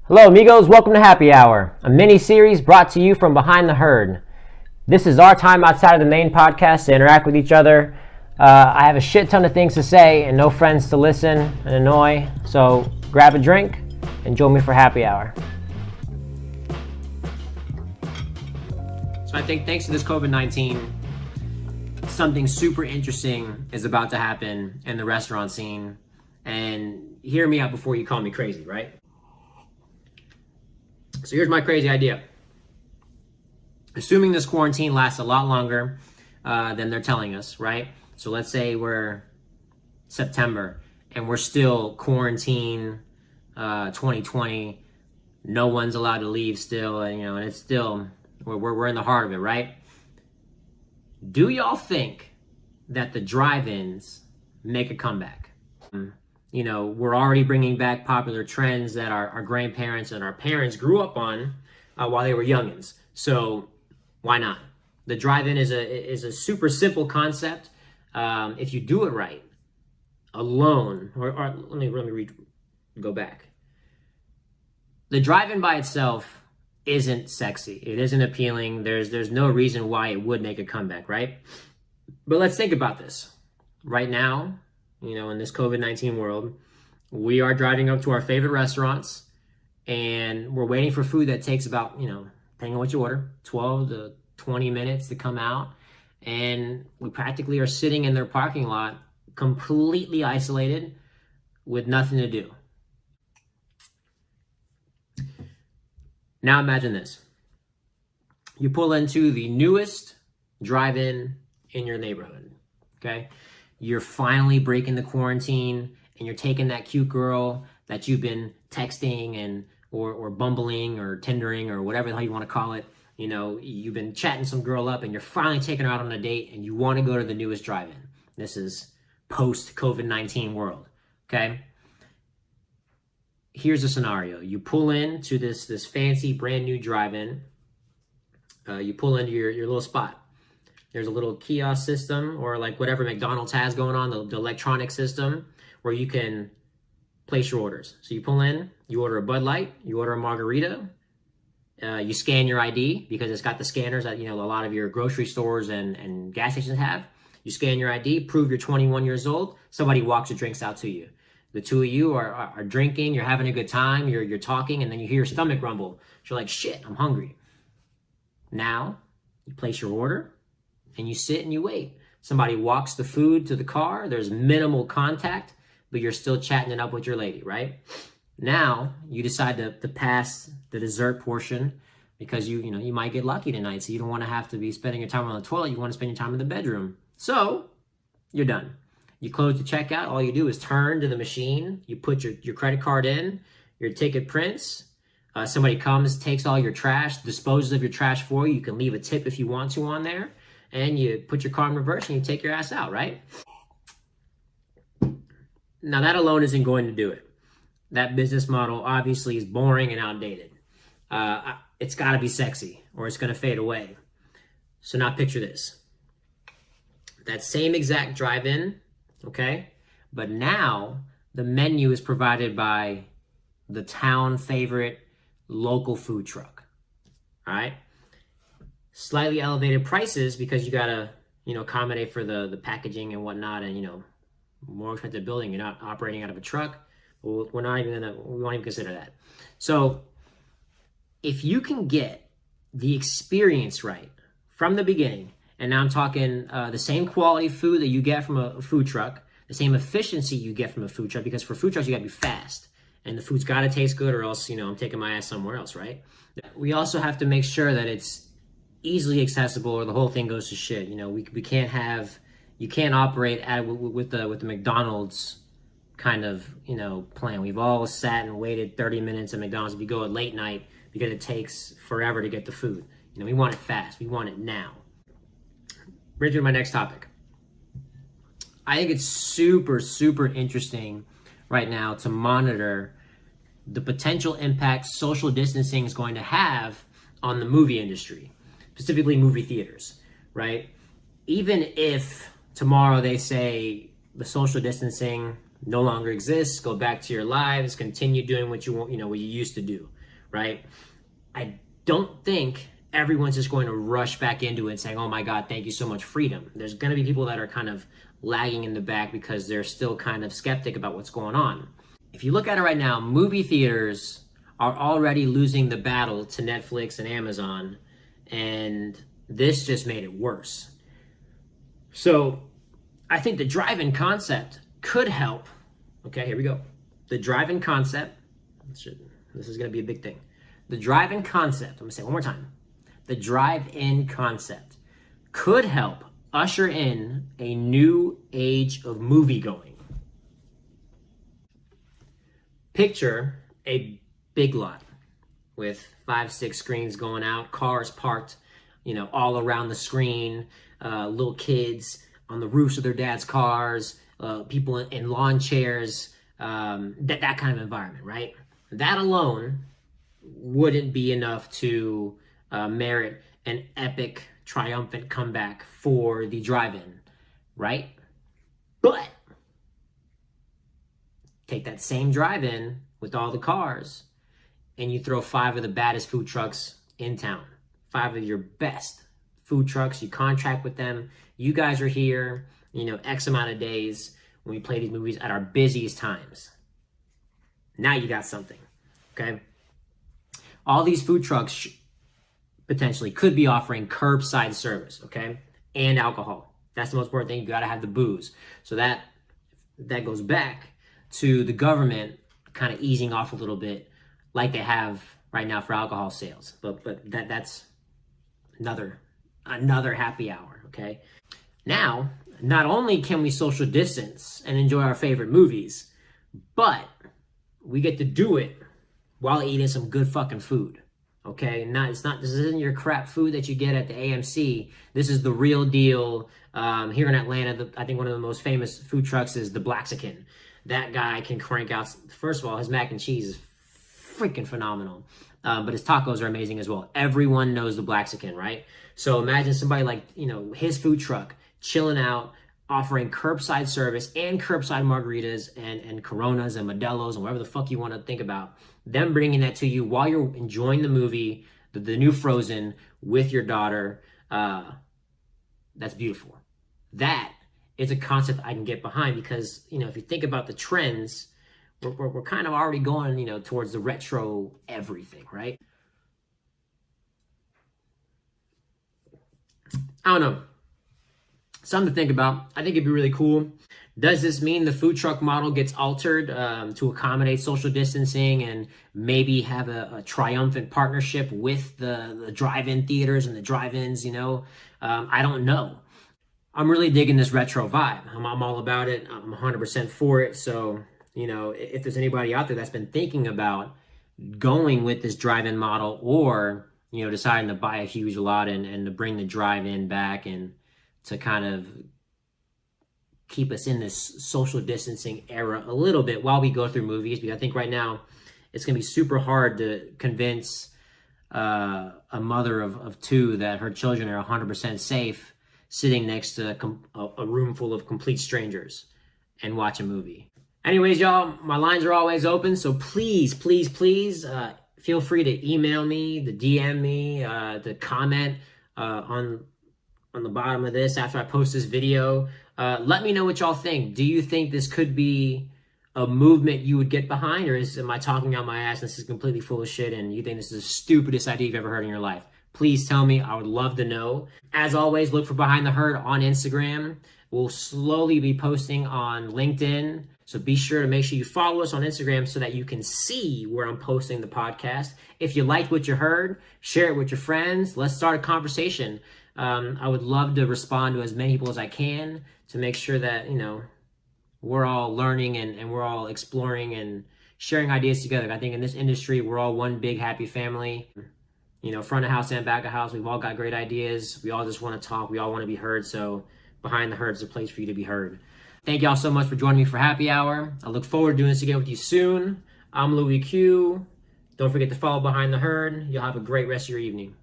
Hello amigos, welcome to Happy Hour, a mini-series brought to you from behind the herd. This is our time outside of the main podcast to interact with each other. I have a shit ton of things to say and no friends to listen and annoy, so grab a drink and join me for Happy Hour. So I think thanks to this COVID-19, something super interesting is about to happen in the restaurant scene. And hear me out before you call me crazy, right? So here's my crazy idea. Assuming this quarantine lasts a lot longer than they're telling us, right? So let's say we're September and we're still quarantine 2020. No one's allowed to leave still, and it's still, we're in the heart of it, right? Do y'all think that the drive-ins make a comeback? We're already bringing back popular trends that our grandparents and our parents grew up on while they were youngins. So why not? The drive-in is a super simple concept. If you do it right, alone, or let me go back. The drive-in by itself isn't sexy. It isn't appealing. There's no reason why it would make a comeback, right? But let's think about this. Right now, in this COVID-19 world, we are driving up to our favorite restaurants and we're waiting for food that takes about, depending on what you order, 12 to 20 minutes to come out. And we practically are sitting in their parking lot, completely isolated with nothing to do. Now imagine this. You pull into the newest drive-in in your neighborhood, okay? You're finally breaking the quarantine and you're taking that cute girl that you've been texting and or bumbling or Tindering or whatever the hell you want to call it. You've been chatting some girl up and you're finally taking her out on a date and you want to go to the newest drive-in. This is post-COVID-19 world, okay? Here's a scenario. You pull into this fancy brand new drive-in. You pull into your little spot. There's a little kiosk system or like whatever McDonald's has going on, the electronic system where you can place your orders. So you pull in, you order a Bud Light, you order a margarita, you scan your ID because it's got the scanners that, a lot of your grocery stores and gas stations have. You scan your ID, prove you're 21 years old, somebody walks your drinks out to you. The two of you are drinking, you're having a good time, you're talking, and then you hear your stomach rumble. So you're like, shit, I'm hungry. Now, you place your order, and you sit and you wait. Somebody walks the food to the car. There's minimal contact, but you're still chatting it up with your lady, right? Now you decide to pass the dessert portion because you might get lucky tonight. So you don't want to have to be spending your time on the toilet. You want to spend your time in the bedroom. So you're done. You close the checkout. All you do is turn to the machine. You put your credit card in, your ticket prints. Somebody comes, takes all your trash, disposes of your trash for you. You can leave a tip if you want to on there. And you put your car in reverse and you take your ass out, right? Now that alone isn't going to do it. That business model obviously is boring and outdated. It's got to be sexy or it's going to fade away. So now picture this. That same exact drive-in, okay? But now the menu is provided by the town favorite local food truck, all right? Slightly elevated prices because you gotta, accommodate for the packaging and whatnot, and more expensive building. You're not operating out of a truck. We won't even consider that. So if you can get the experience right from the beginning, and now I'm talking the same quality food that you get from a food truck, the same efficiency you get from a food truck, because for food trucks you gotta be fast, and the food's gotta taste good, or else I'm taking my ass somewhere else, right? We also have to make sure that it's easily accessible or the whole thing goes to shit. We can't have, you can't operate with the McDonald's kind of, plan. We've all sat and waited 30 minutes at McDonald's if you go at late night because it takes forever to get the food. We want it fast. We want it now. Brings me to my next topic. I think it's super, super interesting right now to monitor the potential impact social distancing is going to have on the movie industry. Specifically movie theaters, right? Even if tomorrow they say the social distancing no longer exists, go back to your lives, continue doing what you want, what you used to do. right? I don't think everyone's just going to rush back into it and saying, oh my God, thank you so much, freedom. There's going to be people that are kind of lagging in the back because they're still kind of skeptic about what's going on. If you look at it right now, movie theaters are already losing the battle to Netflix and Amazon, and this just made it worse. So I think the drive-in concept could help. Okay, here we go. The drive-in concept, this is going to be a big thing. The drive-in concept, I'm going to say it one more time. The drive-in concept could help usher in a new age of movie-going. Picture a big lot with 5-6 screens going out, cars parked, all around the screen, little kids on the roofs of their dad's cars, people in lawn chairs, that kind of environment, right? That alone wouldn't be enough to merit an epic, triumphant comeback for the drive-in, right? But take that same drive-in with all the cars and you throw 5 of the baddest food trucks in town, 5 of your best food trucks. You contract with them. You guys are here, X amount of days when we play these movies at our busiest times. Now you got something, okay? All these food trucks potentially could be offering curbside service, okay? And alcohol. That's the most important thing. You got to have the booze. So that goes back to the government kind of easing off a little bit like they have right now for alcohol sales. But that's another happy hour, okay? Now, not only can we social distance and enjoy our favorite movies, but we get to do it while eating some good fucking food, okay? This isn't your crap food that you get at the AMC. This is the real deal. Here in Atlanta, I think one of the most famous food trucks is the Blaxican. That guy can crank out, first of all, his mac and cheese is freaking phenomenal. But his tacos are amazing as well. Everyone knows the Blaxican, right? So imagine somebody like, his food truck chilling out, offering curbside service and curbside margaritas and Coronas and Modelos and whatever the fuck you want to think about. Them bringing that to you while you're enjoying the movie, the new Frozen with your daughter. That's beautiful. That is a concept I can get behind because, if you think about the trends, we're kind of already going, towards the retro everything, right? I don't know. Something to think about. I think it'd be really cool. Does this mean the food truck model gets altered to accommodate social distancing and maybe have a triumphant partnership with the drive-in theaters and the drive-ins, I don't know. I'm really digging this retro vibe. I'm all about it. I'm 100% for it. So, if there's anybody out there that's been thinking about going with this drive-in model or, deciding to buy a huge lot and to bring the drive-in back and to kind of keep us in this social distancing era a little bit while we go through movies, because I think right now it's going to be super hard to convince a mother of 2 that her children are 100% safe sitting next to a room full of complete strangers and watch a movie. Anyways, y'all, my lines are always open, so please, please, please feel free to email me, to DM me, to comment on the bottom of this after I post this video. Let me know what y'all think. Do you think this could be a movement you would get behind, or am I talking out my ass and this is completely full of shit and you think this is the stupidest idea you've ever heard in your life? Please tell me. I would love to know. As always, look for Behind the Herd on Instagram. We'll slowly be posting on LinkedIn. So be sure to make sure you follow us on Instagram so that you can see where I'm posting the podcast. If you liked what you heard, share it with your friends. Let's start a conversation. I would love to respond to as many people as I can to make sure that, we're all learning and we're all exploring and sharing ideas together. I think in this industry, we're all one big happy family. Front of house and back of house, we've all got great ideas. We all just want to talk. We all want to be heard. So Behind the Herd is a place for you to be heard. Thank y'all so much for joining me for happy hour. I look forward to doing this again with you soon. I'm Louie Q. Don't forget to follow Behind the Herd. You'll have a great rest of your evening.